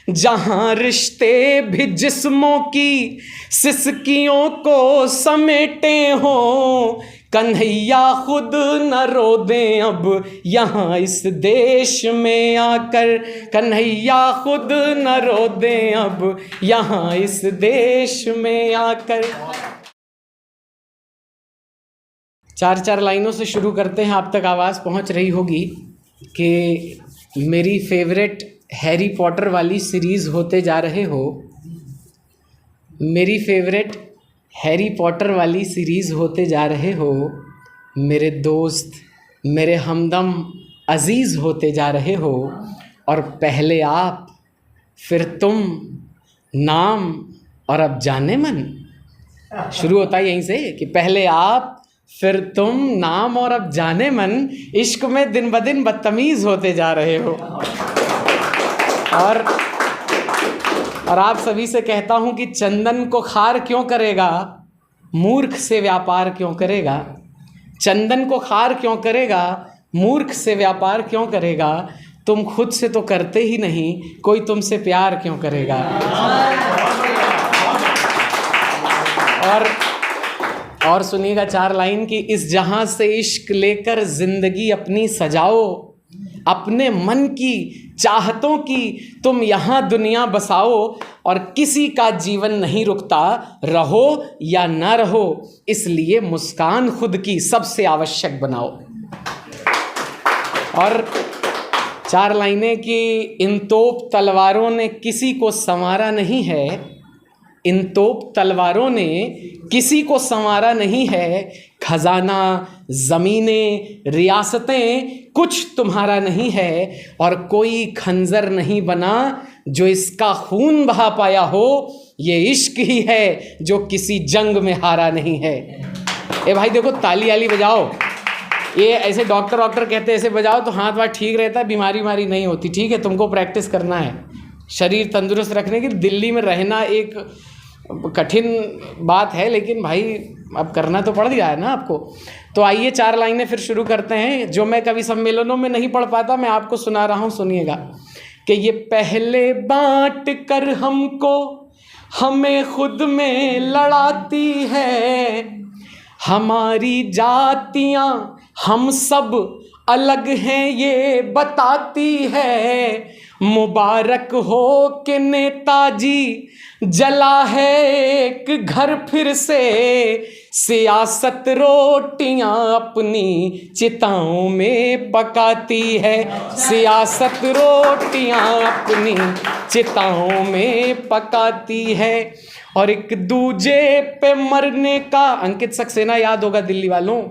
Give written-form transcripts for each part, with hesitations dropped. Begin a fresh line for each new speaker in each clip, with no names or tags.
जहां रिश्ते भी जिस्मों की सिसकियों को समेटे हों, कन्हैया खुद न रो दें अब यहाँ इस देश में आकर, कन्हैया खुद न रो दें अब यहाँ इस देश में आकर। चार चार लाइनों से शुरू करते हैं। आप तक आवाज़ पहुंच रही होगी कि मेरी फेवरेट हैरी पॉटर वाली सीरीज़ होते जा रहे हो, मेरी फेवरेट हैरी पॉटर वाली सीरीज़ होते जा रहे हो, मेरे दोस्त, मेरे हमदम अज़ीज़ होते जा रहे हो। और पहले आप, फिर तुम, नाम और अब जाने मन। शुरू होता है यहीं से कि पहले आप, फिर तुम, नाम और अब जाने मन। इश्क में दिन ब दिन बदतमीज़ होते जा रहे हो। और आप सभी से कहता हूँ कि चंदन को खार क्यों करेगा, मूर्ख से व्यापार क्यों करेगा। चंदन को खार क्यों करेगा, मूर्ख से व्यापार क्यों करेगा। तुम खुद से तो करते ही नहीं, कोई तुमसे प्यार क्यों करेगा। और सुनिएगा चार लाइन की, इस जहां से इश्क लेकर जिंदगी अपनी सजाओ, अपने मन की चाहतों की तुम यहाँ दुनिया बसाओ। और किसी का जीवन नहीं रुकता, रहो या ना रहो, इसलिए मुस्कान खुद की सबसे आवश्यक बनाओ। और चार लाइनें कि इन तोप तलवारों ने किसी को संवारा नहीं है, इन तोप तलवारों ने किसी को संवारा नहीं है। खजाना, ज़मीनें, रियासतें कुछ तुम्हारा नहीं है। और कोई खंजर नहीं बना जो इसका खून बहा पाया हो, ये इश्क ही है जो किसी जंग में हारा नहीं है। ए भाई देखो, ताली आली बजाओ। ये ऐसे डॉक्टर कहते हैं ऐसे बजाओ तो हाथ वाथ ठीक रहता है, बीमारी नहीं होती। ठीक है, तुमको प्रैक्टिस करना है शरीर तंदुरुस्त रखने की। दिल्ली में रहना एक कठिन बात है, लेकिन भाई अब करना तो पड़ गया है ना आपको। तो आइए चार लाइनें फिर शुरू करते हैं, जो मैं कवि सम्मेलनों में नहीं पढ़ पाता, मैं आपको सुना रहा हूँ, सुनिएगा। कि ये पहले बांट कर हमको हमें खुद में लड़ाती है, हमारी जातियाँ हम सब अलग हैं ये बताती है। मुबारक हो कि नेताजी जला है एक घर फिर से, सियासत रोटियां अपनी चिताओं में पकाती है, सियासत रोटियां अपनी चिताओं में पकाती है। और एक दूजे पे मरने का, अंकित सक्सेना याद होगा दिल्ली वालों,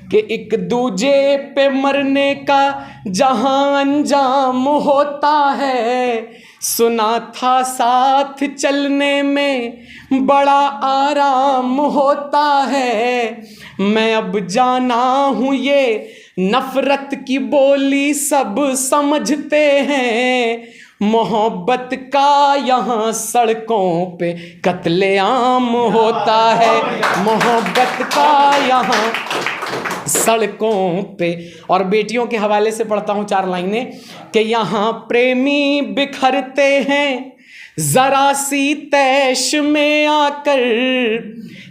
कि एक दूजे पे मरने का जहां अंजाम होता है, सुना था साथ चलने में बड़ा आराम होता है। मैं अब जाना हूँ ये नफरत की बोली सब समझते हैं, मोहब्बत का यहाँ सड़कों पे कत्लेआम होता है, मोहब्बत का यहाँ सड़कों पे। और बेटियों के हवाले से पढ़ता हूँ चार लाइनें कि यहाँ प्रेमी बिखरते हैं जरा सी तैश में आकर,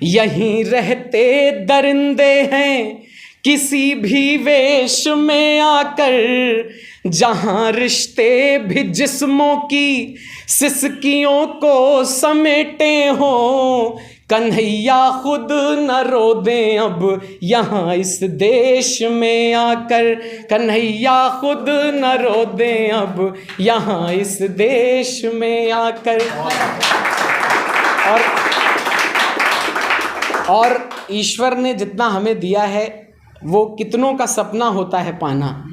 यहीं रहते दरिंदे हैं किसी भी वेश में आकर। जहाँ रिश्ते भी जिस्मों की सिसकियों को समेटे हों, कन्हैया खुद न रो दें अब यहाँ इस देश में आकर, कन्हैया खुद न रो दें अब यहाँ इस देश में आकर। और ईश्वर ने जितना हमें दिया है वो कितनों का सपना होता है पाना।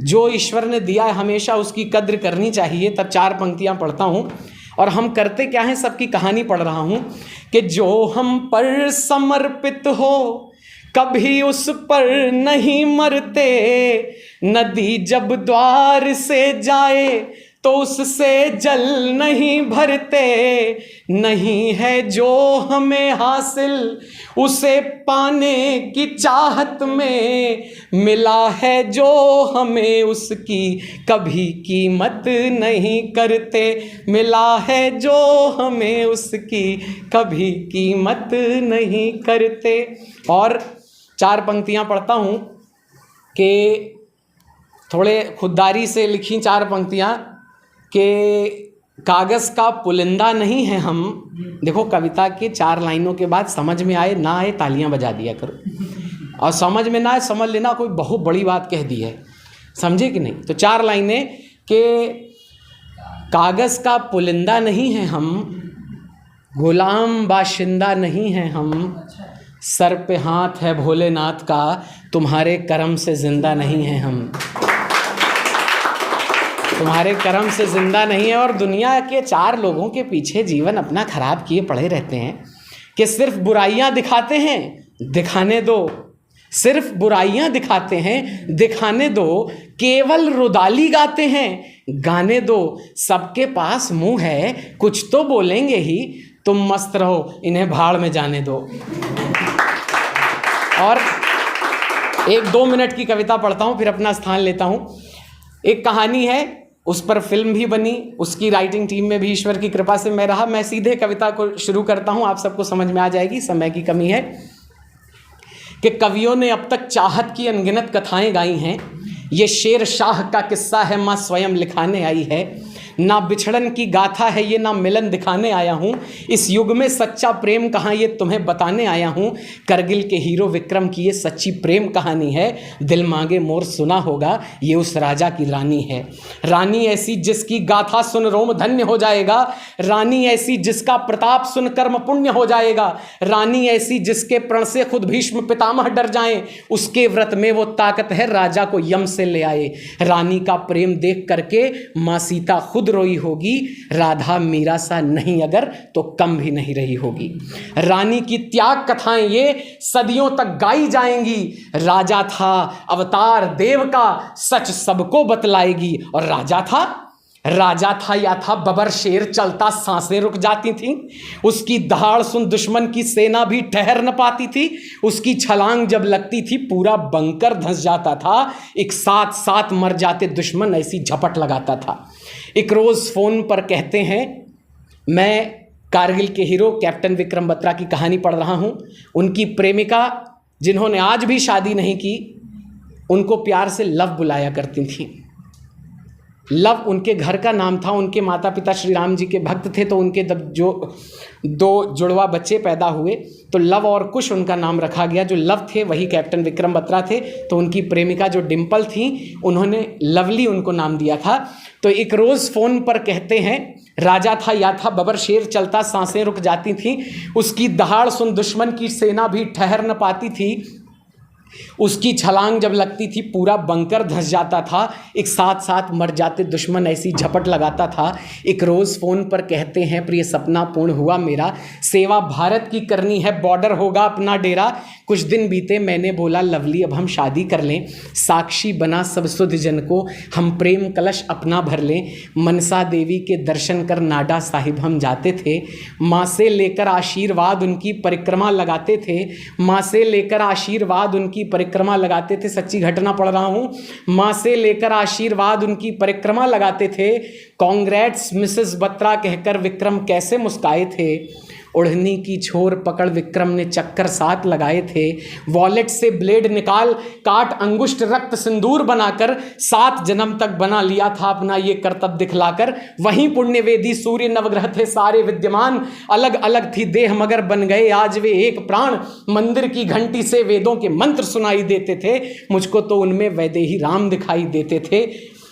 जो ईश्वर ने दिया है हमेशा उसकी कद्र करनी चाहिए। तब चार पंक्तियां पढ़ता हूँ और हम करते क्या हैं, सबकी कहानी पढ़ रहा हूँ कि जो हम पर समर्पित हो कभी उस पर नहीं मरते, नदी जब द्वार से जाए तो उससे जल नहीं भरते। नहीं है जो हमें हासिल उसे पाने की चाहत में, मिला है जो हमें उसकी कभी कीमत नहीं करते। मिला है जो हमें उसकी कभी कीमत नहीं करते। और 4 पंक्तियां पढ़ता हूँ कि थोड़े खुददारी से लिखी 4 पंक्तियां कि कागज़ का पुलिंदा नहीं है हम। देखो, कविता के 4 लाइनों के बाद समझ में आए ना आए तालियां बजा दिया करो, और समझ में ना आए समझ लेना कोई बहुत बड़ी बात कह दी है, समझे कि नहीं। तो 4 लाइनें कि कागज़ का पुलिंदा नहीं है हम, गुलाम बाशिंदा नहीं है हम, सर पे हाथ है भोलेनाथ का, तुम्हारे करम से ज़िंदा नहीं है हम। तुम्हारे करम से ज़िंदा नहीं है। और दुनिया के 4 लोगों के पीछे जीवन अपना खराब किए पड़े रहते हैं कि सिर्फ बुराइयां दिखाते हैं, दिखाने दो। सिर्फ बुराइयां दिखाते हैं, दिखाने दो। केवल रुदाली गाते हैं, गाने दो। सबके पास मुंह है, कुछ तो बोलेंगे ही, तुम मस्त रहो, इन्हें भाड़ में जाने दो। और 1-2 मिनट की कविता पढ़ता हूँ, फिर अपना स्थान लेता हूँ। एक कहानी है, उस पर फिल्म भी बनी, उसकी राइटिंग टीम में भी ईश्वर की कृपा से मैं रहा। मैं सीधे कविता को शुरू करता हूँ, आप सबको समझ में आ जाएगी, समय की कमी है। कि कवियों ने अब तक चाहत की अनगिनत कथाएं गाई हैं, ये शेर शाह का किस्सा है माँ स्वयं लिखाने आई है। ना बिछड़न की गाथा है ये, ना मिलन दिखाने आया हूँ। इस युग में सच्चा प्रेम कहाँ ये तुम्हें बताने आया हूँ। करगिल के हीरो विक्रम की ये सच्ची प्रेम कहानी है। दिल मांगे मोर सुना होगा, ये उस राजा की रानी है। रानी ऐसी जिसकी गाथा सुन रोम धन्य हो जाएगा। रानी ऐसी जिसका प्रताप सुन कर्म पुण्य हो जाएगा। रानी ऐसी जिसके प्रण से खुद भीष्म पितामह डर जाएं। उसके व्रत में वो ताकत है राजा को यम से ले आए। रानी का प्रेम देख करके माँ सीता खुद रोई होगी। राधा मीरा सा नहीं अगर तो कम भी नहीं रही होगी। रानी की त्याग कथाएं ये सदियों तक गाई जाएंगी। राजा था अवतार देव का, सच सबको बतलाएगी। और राजा था या था बबर शेर, चलता सांसें रुक जाती थीं। उसकी दहाड़ सुन दुश्मन की सेना भी ठहर न पाती थी। उसकी छलांग जब लगती थी पूरा बंकर धंस जाता था। एक साथ साथ मर जाते दुश्मन, ऐसी झपट लगाता था। एक रोज़ फ़ोन पर कहते हैं, मैं कारगिल के हीरो कैप्टन विक्रम बत्रा की कहानी पढ़ रहा हूँ। उनकी प्रेमिका जिन्होंने आज भी शादी नहीं की, उनको प्यार से लव बुलाया करती थी। लव उनके घर का नाम था। उनके माता पिता श्री राम जी के भक्त थे, तो उनके जो 2 जुड़वा बच्चे पैदा हुए तो लव और कुश उनका नाम रखा गया। जो लव थे वही कैप्टन विक्रम बत्रा थे। तो उनकी प्रेमिका जो डिम्पल थी, उन्होंने लवली उनको नाम दिया था। तो एक रोज़ फ़ोन पर कहते हैं, राजा था या था बबर शेर, चलता सांसें रुक जाती थी। उसकी दहाड़ सुन दुश्मन की सेना भी ठहर न पाती थी। उसकी छलांग जब लगती थी पूरा बंकर धंस जाता था। एक साथ साथ मर जाते दुश्मन, ऐसी झपट लगाता था। एक रोज़ फ़ोन पर कहते हैं, प्रिय सपना पूर्ण हुआ मेरा। सेवा भारत की करनी है, बॉर्डर होगा अपना डेरा। कुछ दिन बीते मैंने बोला लवली अब हम शादी कर लें। साक्षी बना सब सुध जन को, हम प्रेम कलश अपना भर लें। मनसा देवी के दर्शन कर नाडा साहिब हम जाते थे। माँ से लेकर आशीर्वाद उनकी परिक्रमा लगाते थे। माँ से लेकर आशीर्वाद उनकी परिक्रमा लगाते थे। सच्ची घटना पढ़ रहा हूँ। माँ से लेकर आशीर्वाद उनकी परिक्रमा लगाते थे। कांग्रेट्स मिसेस बत्रा कहकर विक्रम कैसे मुस्काए थे। ओढ़नी की छोर पकड़ विक्रम ने चक्कर 7 लगाए थे। वॉलेट से ब्लेड निकाल काट अंगुष्ठ रक्त सिंदूर बनाकर 7 जन्म तक बना लिया था अपना ये कर्तव्य दिखलाकर। वहीं पुण्यवेदी सूर्य नवग्रह थे सारे विद्यमान। अलग अलग थी देह मगर बन गए आज वे एक प्राण। मंदिर की घंटी से वेदों के मंत्र सुनाई देते थे। मुझको तो उनमें वैदेही राम दिखाई देते थे।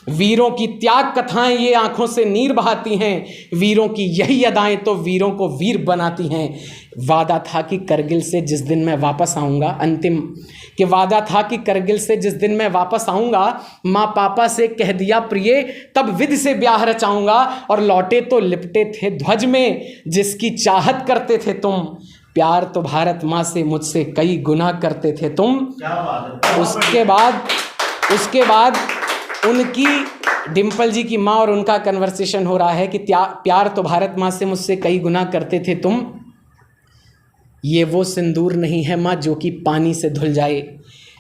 वीरों की त्याग कथाएं ये आंखों से नीर बहाती हैं। वीरों की यही अदाएं तो वीरों को वीर बनाती हैं। वादा था कि करगिल से जिस दिन मैं वापस आऊँगा, अंतिम कि वादा था कि करगिल से जिस दिन मैं वापस आऊँगा, माँ पापा से कह दिया प्रिय तब विधि से ब्याह रचाऊँगा। और लौटे तो लिपटे थे ध्वज में जिसकी चाहत करते थे तुम। प्यार तो भारत माँ से मुझसे कई गुना करते थे तुम। उसके बाद उनकी डिम्पल जी की माँ और उनका कन्वर्सेशन हो रहा है कि प्यार तो भारत माँ से मुझसे कई गुना करते थे तुम, ये वो सिंदूर नहीं है माँ जो कि पानी से धुल जाए,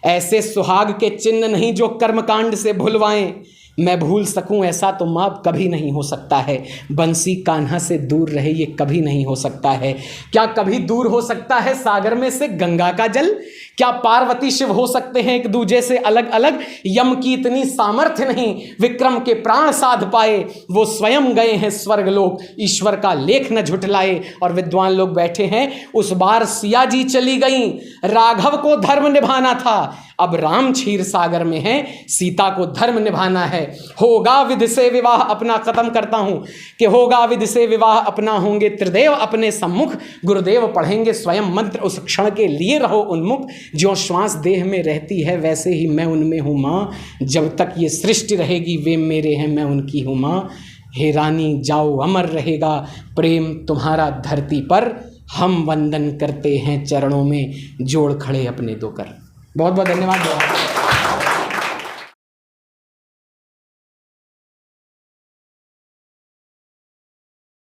ऐसे सुहाग के चिन्ह नहीं जो कर्मकांड से भुलवाएं, मैं भूल सकूं ऐसा तो माँ कभी नहीं हो सकता है, बंसी कान्हा से दूर रहे ये कभी नहीं हो सकता है। क्या कभी दूर हो सकता है सागर में से गंगा का जल? क्या पार्वती शिव हो सकते हैं एक दूजे से अलग अलग? यम की इतनी सामर्थ्य नहीं, विक्रम के प्राण साध पाए, वो स्वयं गए हैं स्वर्गलोक, ईश्वर का लेख न झुठलाए। और विद्वान लोग बैठे हैं, उस बार सिया जी चली गई, राघव को धर्म निभाना था, अब राम क्षीर सागर में है, सीता को धर्म निभाना है। होगा विधि से विवाह, अपना खत्म करता हूं कि होगा विधि से विवाह अपना, होंगे त्रिदेव अपने सम्मुख, गुरुदेव पढ़ेंगे स्वयं मंत्र, उस क्षण के लिए रहो उन्मुख, जो श्वास देह में रहती है वैसे ही मैं उनमें हूँ माँ, जब तक ये सृष्टि रहेगी वे मेरे हैं मैं उनकी हूँ माँ। हे रानी जाओ अमर रहेगा प्रेम तुम्हारा धरती पर, हम वंदन करते हैं चरणों में जोड़ खड़े अपने दो कर। बहुत बहुत धन्यवाद।